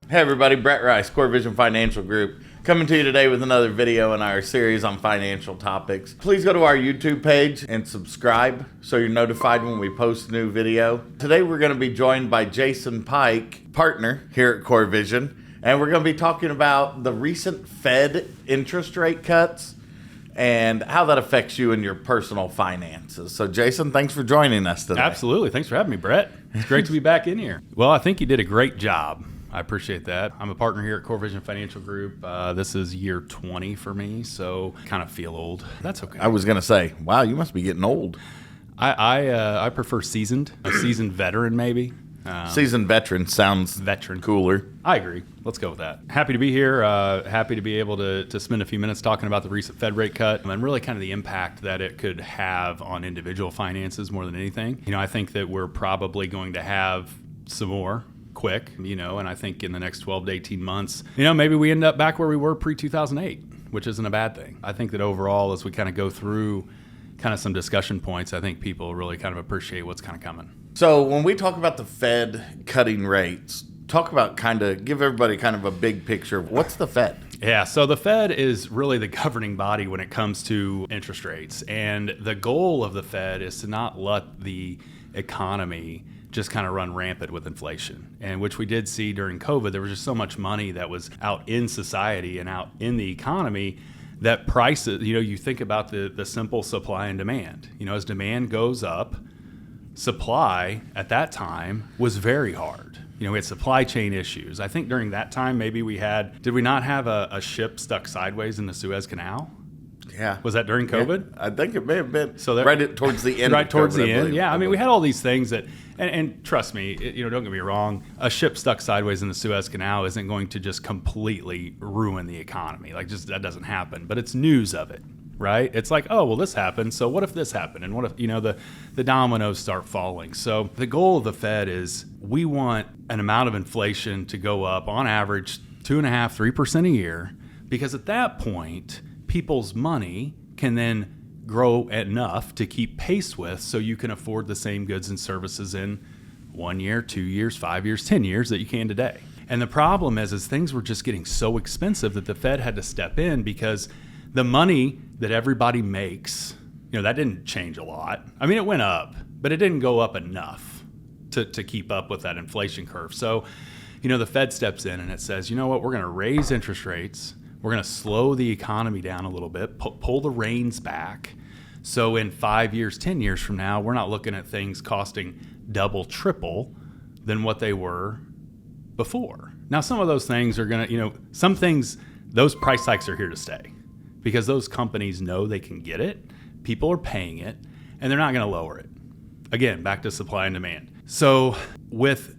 Hey everybody, Brett Rice, Core Vision Financial Group, coming to you today with another video in our series on financial topics. Please go to our YouTube page and subscribe so you're notified when we post a new video. Today we're going to be joined by Jason Pike, partner here at Core Vision, and we're going to be talking about the recent Fed interest rate cuts and how that affects you and your personal finances. So Jason, thanks for joining us today. Absolutely. Thanks for having me, Brett. It's great to be back in here. Well, I think you did a great job. I appreciate that. I'm a partner here at Core Vision Financial Group. This is year 20 for me, so kind of feel old. That's okay. I was going to say, wow, you must be getting old. I prefer seasoned, a seasoned veteran maybe. Seasoned veteran sounds cooler. I agree. Let's go with that. Happy to be here. Happy to be able to spend a few minutes talking about the recent Fed rate cut and really kind of the impact that it could have on individual finances more than anything. I think that we're probably going to have some more quick, and I think in the next 12 to 18 months, maybe we end up back where we were pre-2008, which isn't a bad thing. I think that overall, as we kind of go through kind of some discussion points, I think people really kind of appreciate what's kind of coming. So when we talk about the Fed cutting rates, talk about give everybody kind of a big picture of what's the Fed? Yeah, so the Fed is really the governing body when it comes to interest rates. And the goal of the Fed is to not let the economy just kind of run rampant with inflation, and which we did see during COVID. There was just so much money that was out in society and out in the economy that prices, you think about the simple supply and demand. As demand goes up, supply at that time was very hard. We had supply chain issues. I think during that time, maybe did we not have a ship stuck sideways in the Suez Canal? Yeah. Was that during COVID? I think it may have been. So right towards the end. Right towards COVID, the end. Yeah. I mean, we had all these things that, and trust me, don't get me wrong, a ship stuck sideways in the Suez Canal isn't going to just completely ruin the economy. That doesn't happen. But it's news of it, right? It's like, oh, well, this happened. So what if this happened? And what if, the dominoes start falling? So the goal of the Fed is we want an amount of inflation to go up on average 2.5%, 3% a year, because at that point, people's money can then grow enough to keep pace with, so you can afford the same goods and services in 1 year, 2 years, 5 years, 10 years that you can today. And the problem is things were just getting so expensive that the Fed had to step in, because the money that everybody makes, that didn't change a lot. I mean, it went up, but it didn't go up enough to keep up with that inflation curve. So, the Fed steps in and it says, you know what, we're going to raise interest rates. We're going to slow the economy down a little bit, pull the reins back. So in 5 years, 10 years from now, we're not looking at things costing double, triple than what they were before. Now, some of those things are going to, some things, those price hikes are here to stay, because those companies know they can get it. People are paying it, and they're not going to lower it. Again, back to supply and demand. So with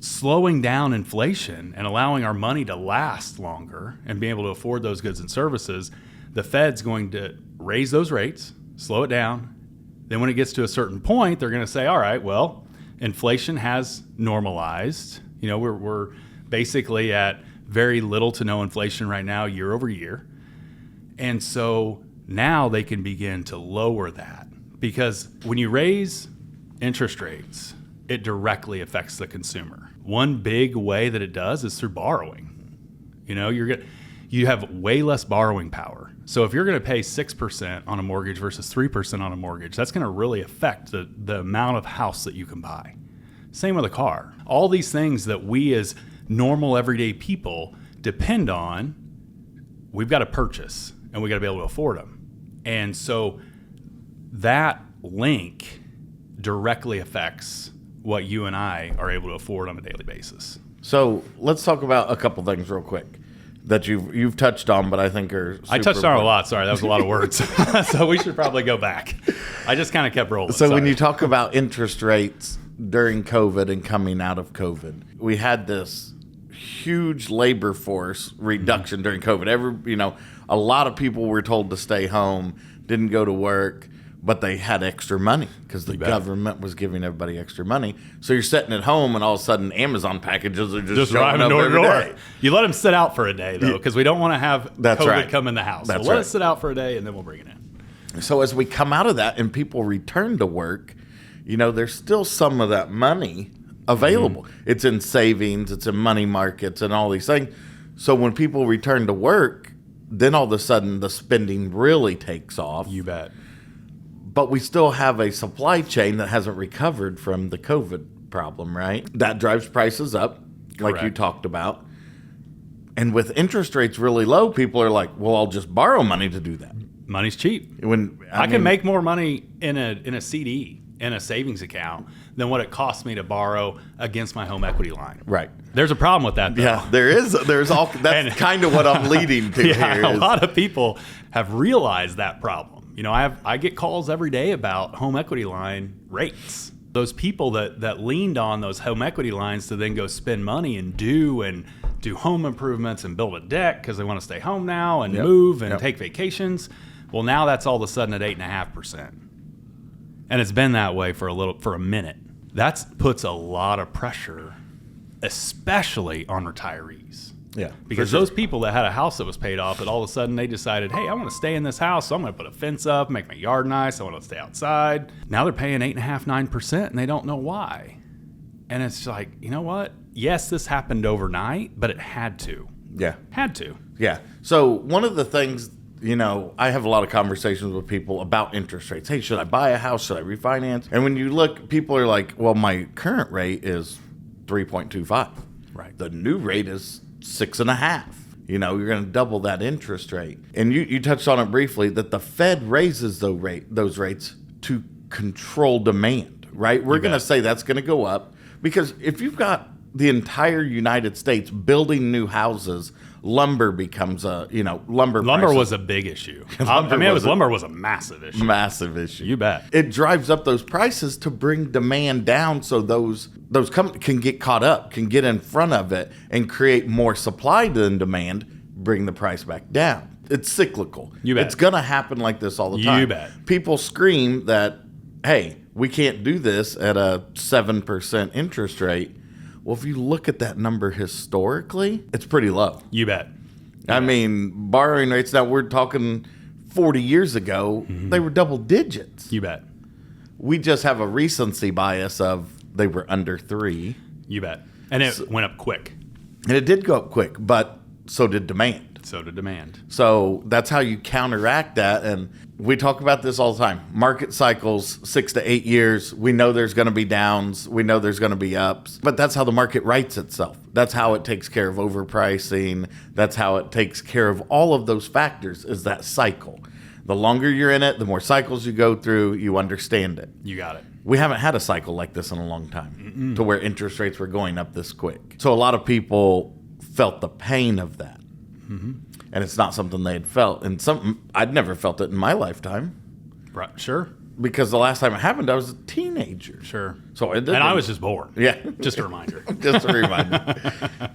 slowing down inflation and allowing our money to last longer and being able to afford those goods and services, the Fed's going to raise those rates, slow it down. Then when it gets to a certain point, they're going to say, all right, well, inflation has normalized. We're basically at very little to no inflation right now, year over year. And so now they can begin to lower that, because when you raise interest rates, it directly affects the consumer. One big way that it does is through borrowing. You have way less borrowing power. So if you're going to pay 6% on a mortgage versus 3% on a mortgage, that's going to really affect the amount of house that you can buy. Same with a car. All these things that we as normal everyday people depend on, we've got to purchase, and we got to be able to afford them. And so that link directly affects what you and I are able to afford on a daily basis. So let's talk about a couple things real quick that you've touched on, but I think are super I touched on a lot. Sorry, that was a lot of words. So we should probably go back. I just kind of kept rolling. So when you talk about interest rates during COVID and coming out of COVID, we had this huge labor force reduction during COVID. A lot of people were told to stay home, didn't go to work, but they had extra money because the government was giving everybody extra money. So you're sitting at home, and all of a sudden Amazon packages are just showing up every day. You let them sit out for a day, though, because we don't want to have COVID come in the house. That's so let it sit out for a day, and then we'll bring it in. So as we come out of that and people return to work, there's still some of that money available. It's in savings, it's in money markets and all these things. So when people return to work, then all of a sudden the spending really takes off. You bet. But we still have a supply chain that hasn't recovered from the COVID problem, right? That drives prices up, like you Correct. talked about. And with interest rates really low, people are like, well, I'll just borrow money to do that. Money's cheap. When I can make more money in a CD, in a savings account, than what it costs me to borrow against my home equity line. Right. There's a problem with that, though. Yeah, there's all, that's kind of what I'm leading to here. A lot of people have realized that problem. You know, I get calls every day about home equity line rates. Those people that leaned on those home equity lines to then go spend money and do home improvements and build a deck because they want to stay home now and move and take vacations. Well, now that's all of a sudden at 8.5%. And it's been that way for a minute. That puts a lot of pressure, especially on retirees. Yeah. Because those people that had a house that was paid off, and all of a sudden they decided, hey, I want to stay in this house, so I'm going to put a fence up, make my yard nice, I want to stay outside. Now they're paying 8.5%, 9%, and they don't know why. And it's like, you know what? Yes, this happened overnight, but it had to. Yeah. Had to. Yeah. So one of the things, you know, I have a lot of conversations with people about interest rates. Hey, should I buy a house? Should I refinance? And when you look, people are like, well, my current rate is 3.25. Right. The new rate is 6.5. You know, you're going to double that interest rate. And you touched on it briefly that the Fed raises those rates to control demand, right? We're going to say that's going to go up because if you've got the entire United States building new houses, lumber becomes lumber prices. Was a big issue. Lumber was a massive issue. Massive issue. You bet. It drives up those prices to bring demand down so those companies can get caught up, can get in front of it and create more supply than demand, bring the price back down. It's cyclical. You bet. It's going to happen like this all the time. You bet. People scream that, hey, we can't do this at a 7% interest rate. Well, if you look at that number historically, it's pretty low. You bet. I mean, borrowing rates, now we're talking 40 years ago, they were double digits. You bet. We just have a recency bias of they were under 3. You bet. And it went up quick. And it did go up quick, but so did demand. So did demand. So that's how you counteract that. And we talk about this all the time. Market cycles, 6 to 8 years. We know there's going to be downs. We know there's going to be ups. But that's how the market rights itself. That's how it takes care of overpricing. That's how it takes care of all of those factors is that cycle. The longer you're in it, the more cycles you go through, you understand it. You got it. We haven't had a cycle like this in a long time to where interest rates were going up this quick. So a lot of people felt the pain of that. And it's not something they had felt. And I'd never felt it in my lifetime. Right. Sure. Because the last time it happened, I was a teenager. Sure. So And I was just bored. Yeah. Just a reminder. Just a reminder.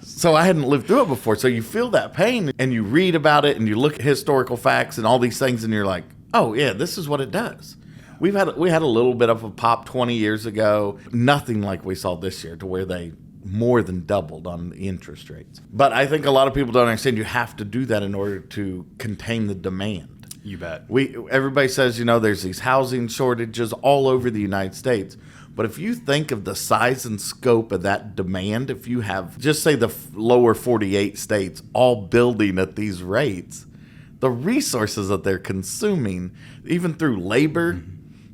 So I hadn't lived through it before. So you feel that pain and you read about it and you look at historical facts and all these things and you're like, oh, yeah, this is what it does. We had a little bit of a pop 20 years ago. Nothing like we saw this year to where they more than doubled on the interest rates. But I think a lot of people don't understand you have to do that in order to contain the demand. You bet. Everybody says, there's these housing shortages all over the United States. But if you think of the size and scope of that demand, if you have, just say the lower 48 states all building at these rates, the resources that they're consuming, even through labor,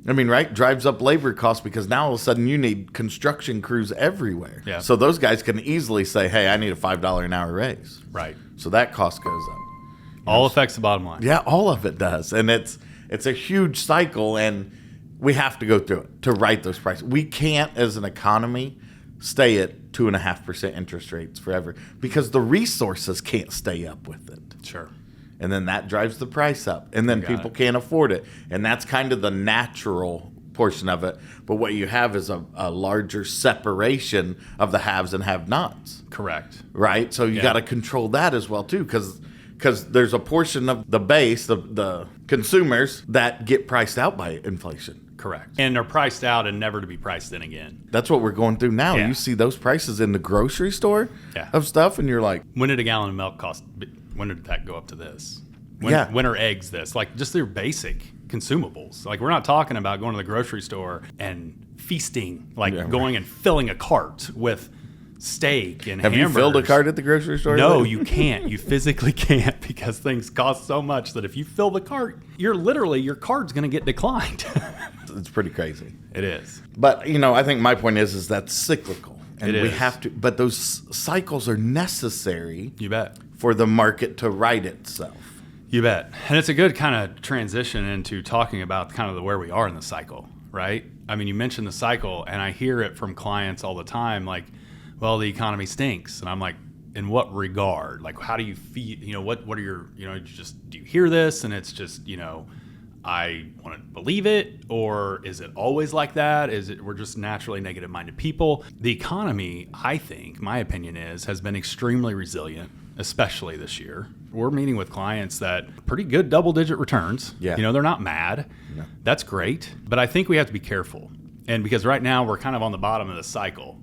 right, drives up labor costs because now all of a sudden you need construction crews everywhere. Yeah. So those guys can easily say, hey, I need a $5 an hour raise. Right. So that cost goes up. All affects the bottom line. Yeah, all of it does. And it's a huge cycle, and we have to go through it to right those prices. We can't, as an economy, stay at 2.5% interest rates forever because the resources can't stay up with it. Sure. And then that drives the price up. And then people can't afford it. And that's kind of the natural portion of it. But what you have is a larger separation of the haves and have-nots. Correct. Right? So you got to control that as well, too, because there's a portion of the base, the consumers, that get priced out by inflation. Correct. And they're priced out and never to be priced in again. That's what we're going through now. Yeah. You see those prices in the grocery store of stuff, and you're like, when did a gallon of milk cost? When did that go up to this? When are eggs this? Like, just their basic consumables. Like, we're not talking about going to the grocery store and feasting, like going and filling a cart with steak and Have hamburgers. you filled a cart at the grocery store? No, you can't. You physically can't, because things cost so much that if you fill the cart, your card's going to get declined. It's pretty crazy. It is. But, I think my point is that's cyclical. And It we is. have to, but those cycles are necessary You bet. for the market to right itself. You bet. And it's a good kind of transition into talking about kind of where we are in the cycle, right? I mean, you mentioned the cycle, and I hear it from clients all the time, like, well, the economy stinks. And I'm like, in what regard? Like, how do you feel? What are your, do you hear this and it's just, I want to believe it? Or is it always like that? We're just naturally negative minded people? The economy, I think, my opinion has been extremely resilient, especially this year. We're meeting with clients that pretty good double-digit returns. Yeah. They're not mad. No. That's great. But I think we have to be careful. And because right now we're kind of on the bottom of the cycle,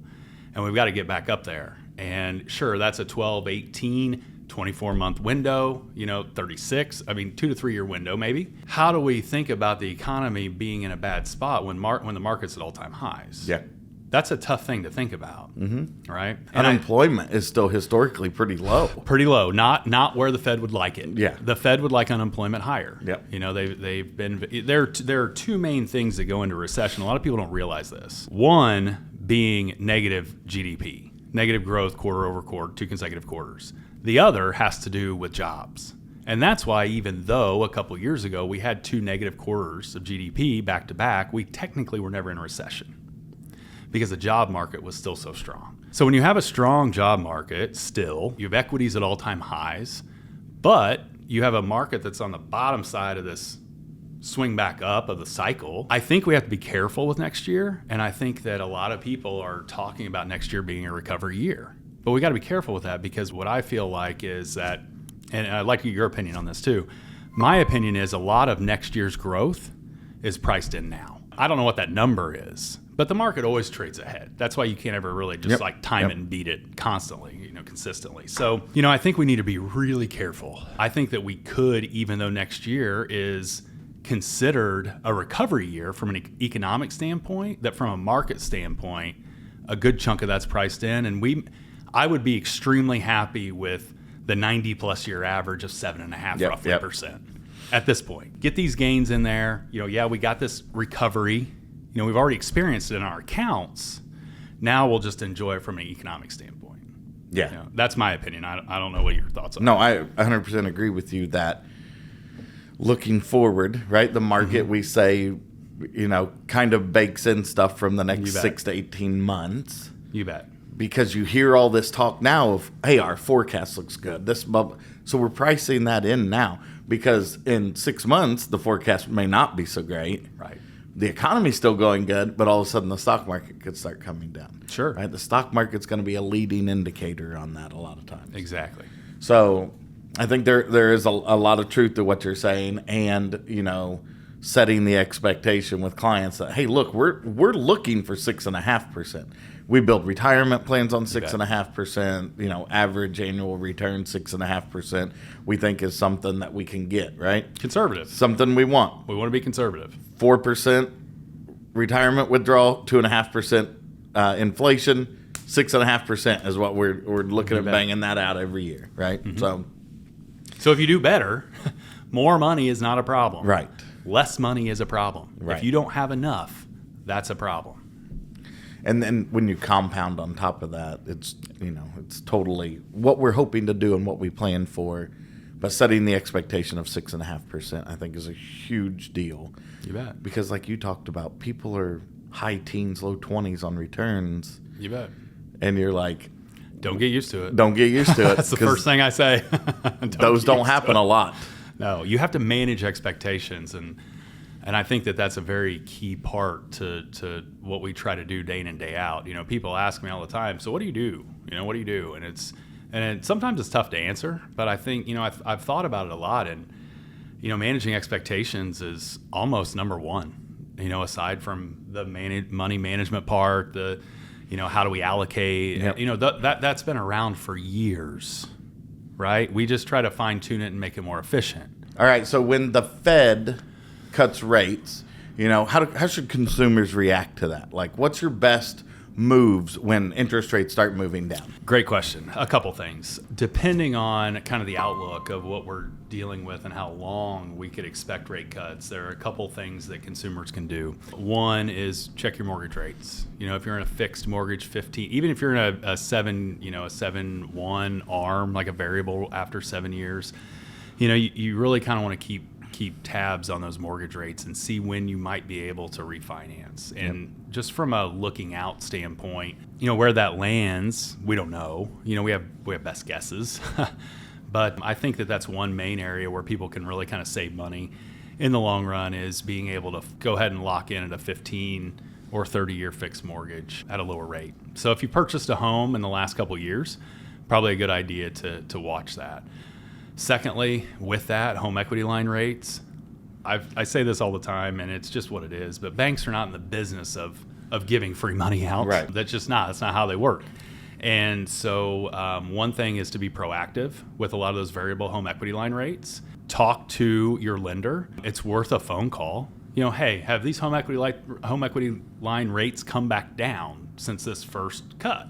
and we've got to get back up there. And sure, that's a 12, 18, 24-month window, 36, 2 to 3 year window maybe. How do we think about the economy being in a bad spot when the market's at all-time highs? Yeah. That's a tough thing to think about, right? And Unemployment is still historically pretty low. pretty low, not where the Fed would like it. Yeah. The Fed would like unemployment higher. Yep. They've been there are two main things that go into recession. A lot of people don't realize this. One being negative GDP, negative growth quarter over quarter, 2 consecutive quarters. The other has to do with jobs. And that's why, even though a couple years ago we had 2 negative quarters of GDP back to back, we technically were never in a recession, because the job market was still so strong. So when you have a strong job market still, you have equities at all-time highs, but you have a market that's on the bottom side of this swing back up of the cycle. I think we have to be careful with next year, and I think that a lot of people are talking about next year being a recovery year. But we got to be careful with that, because what I feel like is that, and I'd like your opinion on this too, my opinion is a lot of next year's growth is priced in now. I don't know what that number is, but the market always trades ahead. That's why you can't ever really just time it and beat it constantly, consistently. So, I think we need to be really careful. I think that we could, even though next year is considered a recovery year from an economic standpoint, that from a market standpoint, a good chunk of that's priced in. And I would be extremely happy with the 90 plus year average of 7.5% roughly at this point. Get these gains in there. We got this recovery. We've already experienced it in our accounts. Now we'll just enjoy it from an economic standpoint. Yeah. That's my opinion. I don't know what your thoughts are. No, I 100% agree with you that looking forward, right, the market, we say, kind of bakes in stuff from the next 6 to 18 months. You bet. Because you hear all this talk now of, hey, our forecast looks good. So we're pricing that in now, because in 6 months, the forecast may not be so great. Right. The economy's still going good, but all of a sudden the stock market could start coming down. Sure. Right? The stock market's going to be a leading indicator on that a lot of times. Exactly. So I think there is a lot of truth to what you're saying, and, setting the expectation with clients that, hey, look, we're looking for 6.5%. We build retirement plans on 6.5%, average annual return 6.5%, we think is something that we can get, right? Conservative. Something we want. We want to be conservative. 4% retirement withdrawal, 2.5% inflation, 6.5% is what we're looking at banging that out every year, right? Mm-hmm. So if you do better, more money is not a problem. Right. Less money is a problem. Right. If you don't have enough, that's a problem. And then when you compound on top of that, it's totally what we're hoping to do and what we plan for. But setting the expectation of 6.5%, I think, is a huge deal. You bet. Because like you talked about, people are high teens, low 20s on returns. You bet. And you're like, don't get used to it. Don't get used to it. That's the first thing I say. Those don't happen a lot. No, you have to manage expectations, and I think that's a very key part to what we try to do day in and day out. People ask me all the time, so what do you do? What do you do? And sometimes it's tough to answer, but I think I've thought about it a lot, and managing expectations is almost number one. Aside from the money management part, the how do we allocate? Yep. That's been around for years. Right? We just try to fine tune it and make it more efficient. All right. So when the Fed cuts rates, how should consumers react to that? Like, what's your best moves when interest rates start moving down? Great question. A couple things. Depending on kind of the outlook of what we're dealing with and how long we could expect rate cuts, there are a couple things that consumers can do. One is check your mortgage rates. If you're in a fixed mortgage 15, even if you're in a 7-1 ARM, like a variable after 7 years, you really kind of want to keep tabs on those mortgage rates and see when you might be able to refinance. And just from a looking out standpoint, where that lands, we don't know. We have best guesses. But I think that's one main area where people can really kind of save money in the long run, is being able to go ahead and lock in at a 15 or 30-year fixed mortgage at a lower rate. So if you purchased a home in the last couple of years, probably a good idea to watch that. Secondly, with that, home equity line rates, I say this all the time, and it's just what it is, but banks are not in the business of giving free money out. Right. That's not how they work. And so one thing is to be proactive with a lot of those variable home equity line rates. Talk to your lender. It's worth a phone call. Hey, have these home equity line rates come back down since this first cut?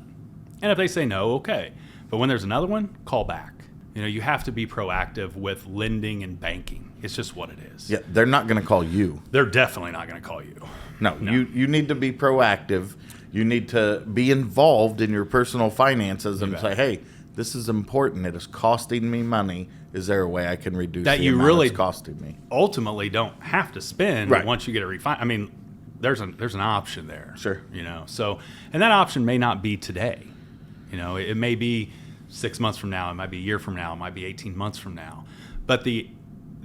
And if they say no, okay. But when there's another one, call back. You have to be proactive with lending and banking. It's just what it is. Yeah, they're not going to call you. They're definitely not going to call you. No. You need to be proactive. You need to be involved in your personal finances and say, hey, this is important. It is costing me money. Is there a way I can reduce that the you amount really it's costing me? Ultimately don't have to spend once you get a refi. I mean, there's an option there. Sure. So, and that option may not be today. It may be 6 months from now, it might be a year from now, it might be 18 months from now. But the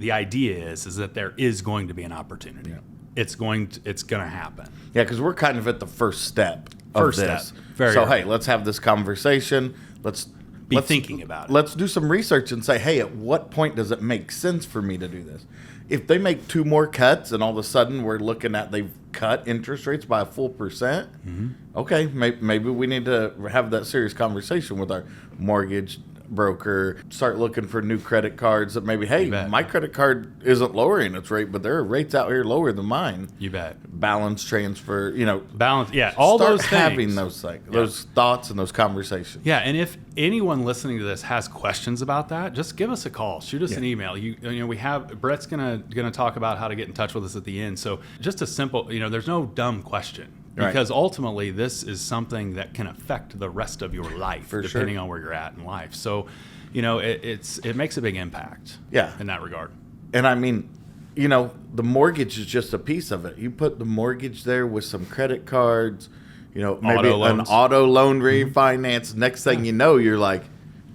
idea is that there is going to be an opportunity. Yeah. It's going to happen. Yeah, because we're kind of at the first step of this. Hey, let's have this conversation. Let's be thinking about it. Let's do some research and say, hey, at what point does it make sense for me to do this? If they make 2 more cuts and all of a sudden we're looking at they've cut interest rates by a full percent, okay, maybe we need to have that serious conversation with our mortgage broker, start looking for new credit cards that maybe, hey, my credit card isn't lowering its rate, but there are rates out here lower than mine. You bet. Balance transfer, balance. Yeah, all those things. Having those thoughts and those conversations. Yeah, and if anyone listening to this has questions about that, just give us a call. Shoot us an email. We have Brett's gonna talk about how to get in touch with us at the end. So just a simple, there's no dumb question. Because ultimately, this is something that can affect the rest of your life, depending on where you're at in life. So, it makes a big impact. In that regard. And I mean, the mortgage is just a piece of it. You put the mortgage there with some credit cards, maybe an auto loan refinance. Next thing you know, you're like,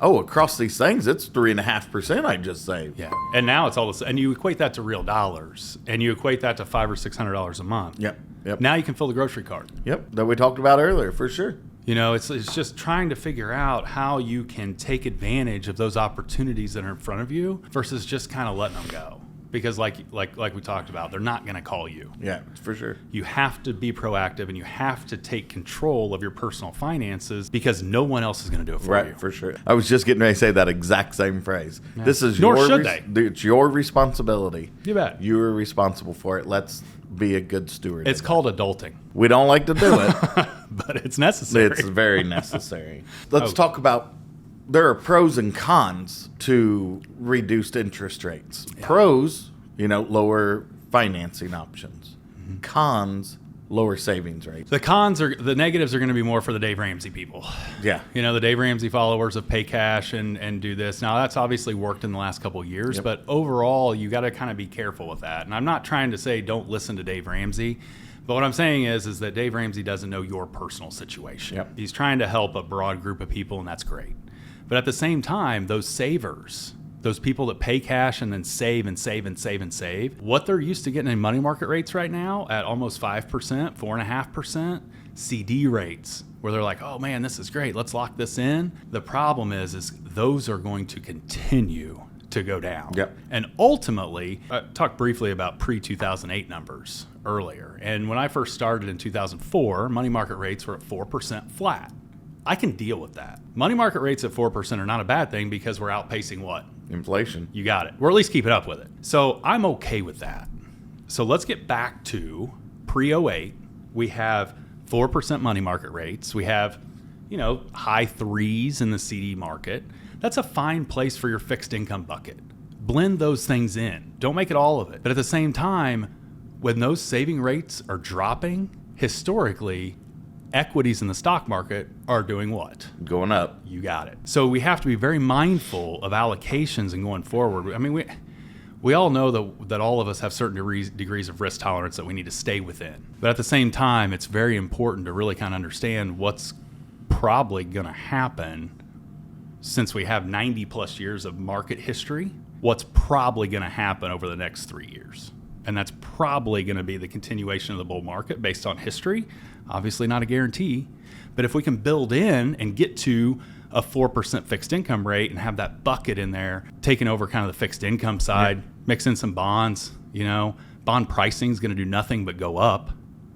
oh, across these things, it's 3.5% I just saved. Yeah, and now it's all this, and you equate that to real dollars, and you equate that to $500 or $600 a month. Yep. Now you can fill the grocery cart. Yep, that we talked about earlier, for sure. It's just trying to figure out how you can take advantage of those opportunities that are in front of you versus just kind of letting them go. Because like we talked about, they're not going to call you. Yeah, for sure. You have to be proactive and you have to take control of your personal finances because no one else is going to do it for you. Right, for sure. I was just getting ready to say that exact same phrase. Yeah. This is it's your responsibility. You bet. You are responsible for it. Let's be a good steward. It's called adulting. We don't like to do it. But it's necessary. It's very necessary. Let's talk about, there are pros and cons to reduced interest rates. Yeah. Pros, lower financing options. Cons, lower savings rates. The negatives are going to be more for the Dave Ramsey people. Yeah. The Dave Ramsey followers of pay cash and do this. Now, that's obviously worked in the last couple of years, but overall, you got to kind of be careful with that. And I'm not trying to say don't listen to Dave Ramsey, but what I'm saying is that Dave Ramsey doesn't know your personal situation. Yep. He's trying to help a broad group of people, and that's great. But at the same time, those savers, those people that pay cash and then save and save and save and save, what they're used to getting in money market rates right now at almost 5%, 4.5%, CD rates, where they're like, oh man, this is great, let's lock this in. The problem is those are going to continue to go down. Yep. And ultimately, I talked briefly about pre-2008 numbers earlier. And when I first started in 2004, money market rates were at 4% flat. I can deal with that. Money market rates at 4% are not a bad thing because we're outpacing what? Inflation. You got it. We're at least keeping up with it. So I'm okay with that. So let's get back to pre-08. We have 4% money market rates. We have, high threes in the CD market. That's a fine place for your fixed income bucket. Blend those things in. Don't make it all of it. But at the same time, when those saving rates are dropping, historically, equities in the stock market are doing what? Going up. You got it. So we have to be very mindful of allocations and going forward. I mean, we all know that all of us have certain degrees of risk tolerance that we need to stay within. But at the same time, it's very important to really kind of understand what's probably going to happen since we have 90 plus years of market history. What's probably going to happen over the next 3 years. And that's probably going to be the continuation of the bull market based on history. Obviously not a guarantee. But if we can build in and get to a 4% fixed income rate and have that bucket in there, taking over kind of the fixed income side, mix in some bonds, bond pricing is going to do nothing but go up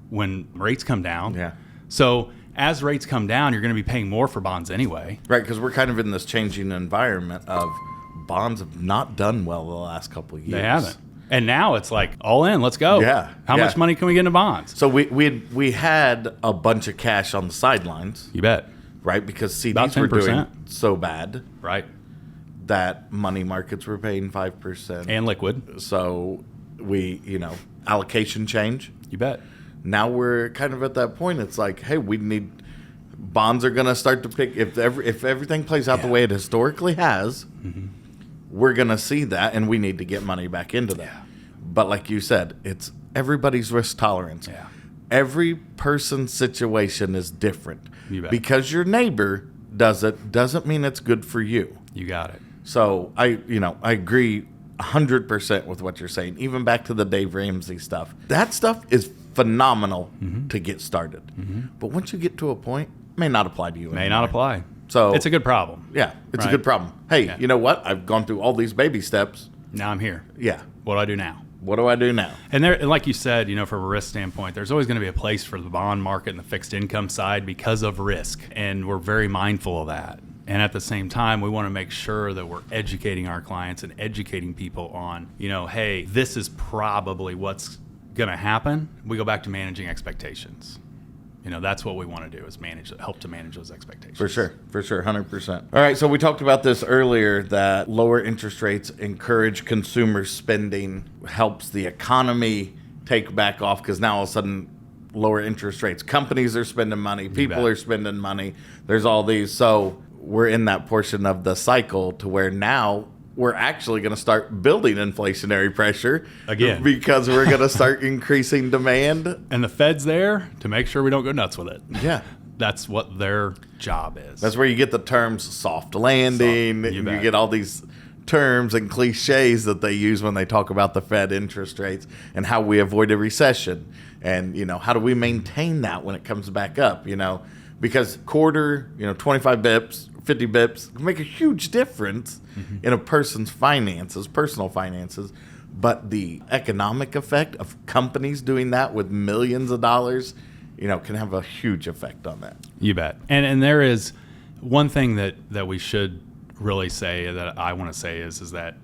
when rates come down. Yeah. So as rates come down, you're going to be paying more for bonds anyway. Right, because we're kind of in this changing environment of bonds have not done well the last couple of years. They haven't. And now it's like, all in, let's go. Yeah. How much money can we get into bonds? So we had a bunch of cash on the sidelines. You bet. Right, because CDs were doing so bad. Right. That money markets were paying 5%. And liquid. So allocation change. You bet. Now we're kind of at that point. It's like, hey, we need bonds are going to start to pick. If everything plays out the way it historically has, we're going to see that, and we need to get money back into that. Yeah. But like you said, it's everybody's risk tolerance. Yeah. Every person's situation is different. You bet. Because your neighbor does it doesn't mean it's good for you. You got it. So I agree 100% with what you're saying. Even back to the Dave Ramsey stuff. That stuff is phenomenal to get started. But once you get to a point, it may not apply to you anymore. May not apply. So it's a good problem. Yeah, it's a good problem. Hey, you know what? I've gone through all these baby steps. Now I'm here. Yeah. What do I do now? What do I do now? And like you said, from a risk standpoint, there's always going to be a place for the bond market and the fixed income side because of risk. And we're very mindful of that. And at the same time, we want to make sure that we're educating our clients and educating people on, hey, this is probably what's going to happen. We go back to managing expectations. That's what we want to do is help to manage those expectations. For sure, 100%. All right, so we talked about this earlier, that lower interest rates encourage consumer spending, helps the economy take back off, because now all of a sudden, lower interest rates, companies are spending money, people are spending money, there's all these. So we're in that portion of the cycle to where now we're actually going to start building inflationary pressure again, because we're going to start increasing demand. And the Fed's there to make sure we don't go nuts with it. Yeah. That's what their job is. That's where you get the terms soft landing. You get all these terms and cliches that they use when they talk about the Fed interest rates and how we avoid a recession. And, how do we maintain that when it comes back up, because quarter, 25 bips, 50 bips can make a huge difference in a person's finances, personal finances. But the economic effect of companies doing that with millions of dollars, can have a huge effect on that. You bet. And there is one thing that we should really say, that I want to say is that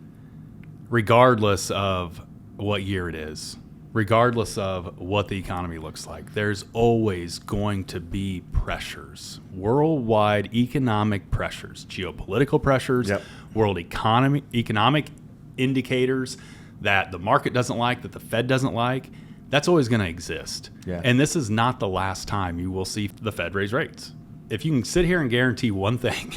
regardless of what year it is, regardless of what the economy looks like, there's always going to be pressures, worldwide economic pressures, geopolitical pressures, world economic indicators that the market doesn't like, that the Fed doesn't like. That's always going to exist. Yeah. And this is not the last time you will see the Fed raise rates. If you can sit here and guarantee one thing,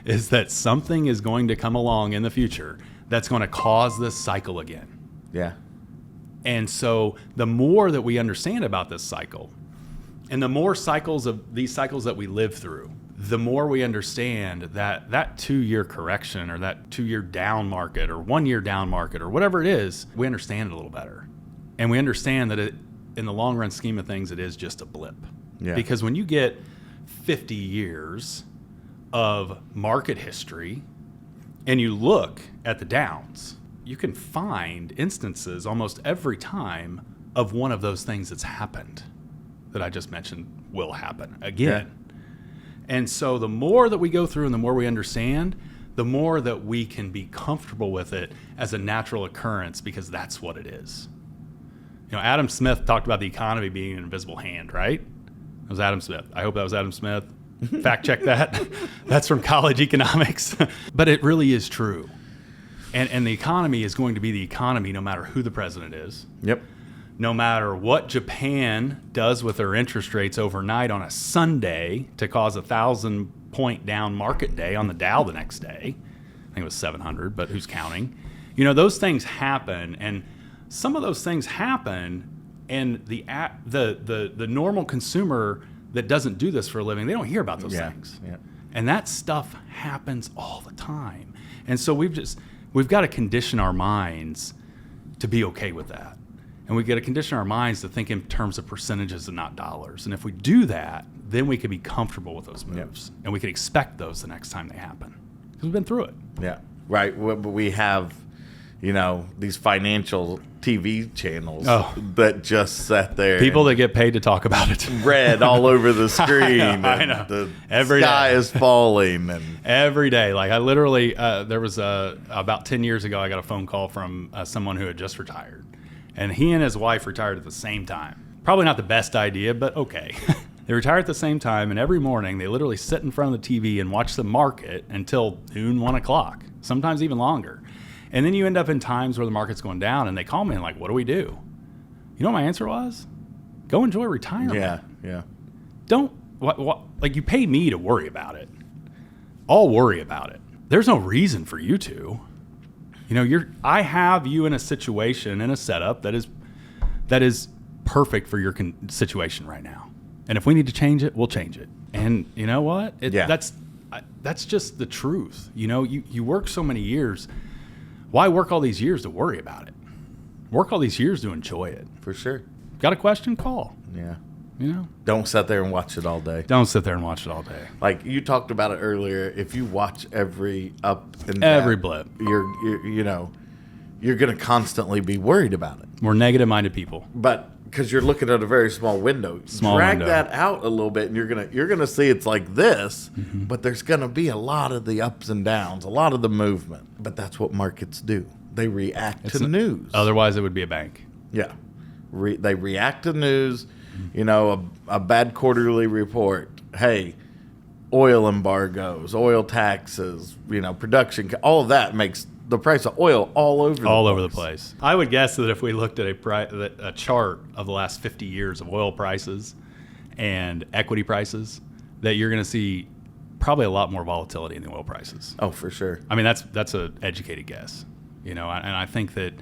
is that something is going to come along in the future that's going to cause this cycle again. Yeah. And so the more that we understand about this cycle, and the more these cycles that we live through, the more we understand that 2-year correction or that 2-year down market or 1-year down market or whatever it is, we understand it a little better. And we understand that in the long run scheme of things, it is just a blip. Yeah. Because when you get 50 years of market history and you look at the downs, you can find instances almost every time of one of those things that's happened that I just mentioned will happen again. Yeah. And so the more that we go through and the more we understand, the more that we can be comfortable with it as a natural occurrence, because that's what it is. Adam Smith talked about the economy being an invisible hand, right? It was Adam Smith. I hope that was Adam Smith. Fact check that. That's from college economics. But it really is true. And the economy is going to be the economy no matter who the president is. Yep. No matter what Japan does with their interest rates overnight on a Sunday to cause a 1,000-point down market day on the Dow the next day. I think it was 700, but who's counting? Those things happen, and some of those things happen, and the normal consumer that doesn't do this for a living, they don't hear about those things. Yeah. And that stuff happens all the time. And so we've got to condition our minds to be okay with that. And we got to condition our minds to think in terms of percentages and not dollars. And if we do that, then we can be comfortable with those moves. And we can expect those the next time they happen. Because we've been through it. Yeah, right. But we have, these financial TV channels that just sat there. People that get paid to talk about it. Red all over the screen. I know. The Every sky day. is falling. And every day. Like I literally, there was about 10 years ago, I got a phone call from someone who had just retired. And he and his wife retired at the same time. Probably not the best idea, but okay. They retire at the same time, and every morning they literally sit in front of the TV and watch the market until noon, 1 o'clock, sometimes even longer. And then you end up in times where the market's going down, and they call me and like, what do we do? You know what my answer was? Go enjoy retirement. Yeah. Don't, like you pay me to worry about it. I'll worry about it. There's no reason for you to. I have you in a situation, in a setup that is perfect for your situation right now. And if we need to change it, we'll change it. And you know what? That's just the truth. You work so many years. Why work all these years to worry about it? Work all these years to enjoy it. For sure. Got a question? Call. Yeah. Don't sit there and watch it all day. Don't sit there and watch it all day. Like you talked about it earlier. If you watch every up and down, every blip, you're going to constantly be worried about it. We're negative-minded people. But because you're looking at a very small window, drag that out a little bit, and you're gonna see it's like this. Mm-hmm. But there's gonna be a lot of the ups and downs, a lot of the movement. But that's what markets do. They react to news. Otherwise, it would be a bank. Yeah, they react to news. A bad quarterly report. Hey, oil embargoes, oil taxes. Production. All of that makes the price of oil all over the place. I would guess that if we looked at a chart of the last 50 years of oil prices and equity prices, that you're going to see probably a lot more volatility in the oil prices. Oh, for sure. I mean, that's an educated guess. And I think that,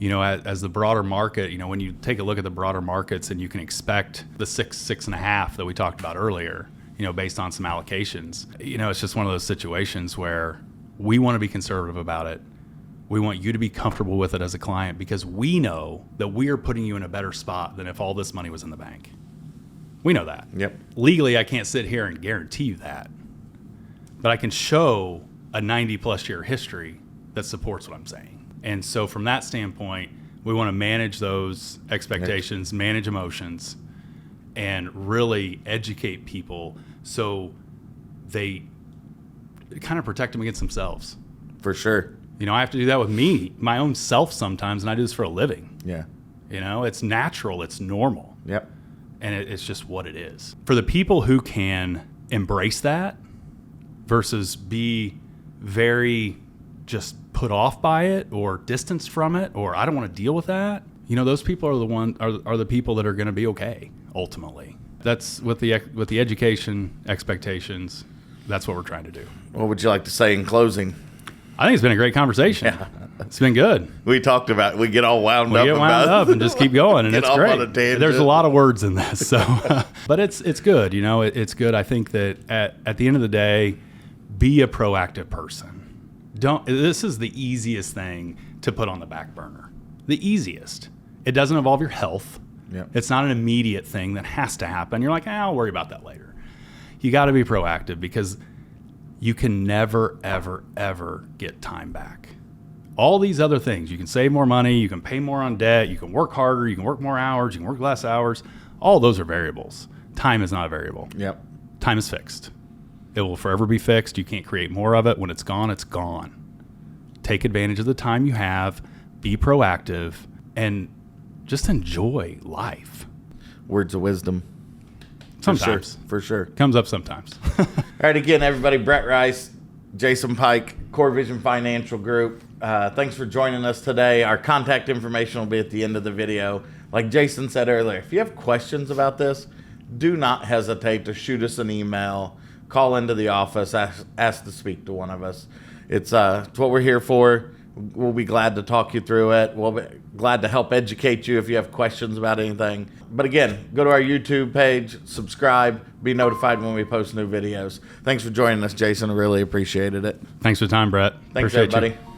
as the broader market, when you take a look at the broader markets and you can expect the 6.5 that we talked about earlier, based on some allocations, it's just one of those situations where we want to be conservative about it. We want you to be comfortable with it as a client because we know that we are putting you in a better spot than if all this money was in the bank. We know that. Yep. Legally, I can't sit here and guarantee you that. But I can show a 90-plus year history that supports what I'm saying. And so from that standpoint, we want to manage those expectations, manage emotions, and really educate people so they kind of protect them against themselves. For sure. I have to do that with me, my own self sometimes, and I do this for a living. Yeah. It's natural, it's normal. Yep. And it's just what it is. For the people who can embrace that versus be very just put off by it or distanced from it, or I don't want to deal with that, those people are the people that are going to be okay ultimately. That's with the education expectations. That's what we're trying to do. What would you like to say in closing? I think it's been a great conversation. Yeah. It's been good. We talked about, we get all wound up. We get wound up and just keep going, and it's great. There's a lot of words in this, so but it's good. It's good. I think that at the end of the day, be a proactive person. This is the easiest thing to put on the back burner. The easiest. It doesn't involve your health. Yep. It's not an immediate thing that has to happen. You're like, I'll worry about that later. You got to be proactive because you can never, ever, ever get time back. All these other things, you can save more money, you can pay more on debt, you can work harder, you can work more hours, you can work less hours. All those are variables. Time is not a variable. Yep. Time is fixed. It will forever be fixed. You can't create more of it. When it's gone, it's gone. Take advantage of the time you have, be proactive, and just enjoy life. Words of wisdom. Sometimes. For sure. Comes up sometimes. All right, again, everybody, Brett Rice, Jason Pike, Core Vision Financial Group. Thanks for joining us today. Our contact information will be at the end of the video. Like Jason said earlier, if you have questions about this, do not hesitate to shoot us an email, call into the office, ask to speak to one of us. It's what we're here for. We'll be glad to talk you through it. We'll be glad to help educate you if you have questions about anything. But again, go to our YouTube page, subscribe, be notified when we post new videos. Thanks for joining us, Jason. I really appreciated it. Thanks for the time, Brett. Thanks, Appreciate everybody. you.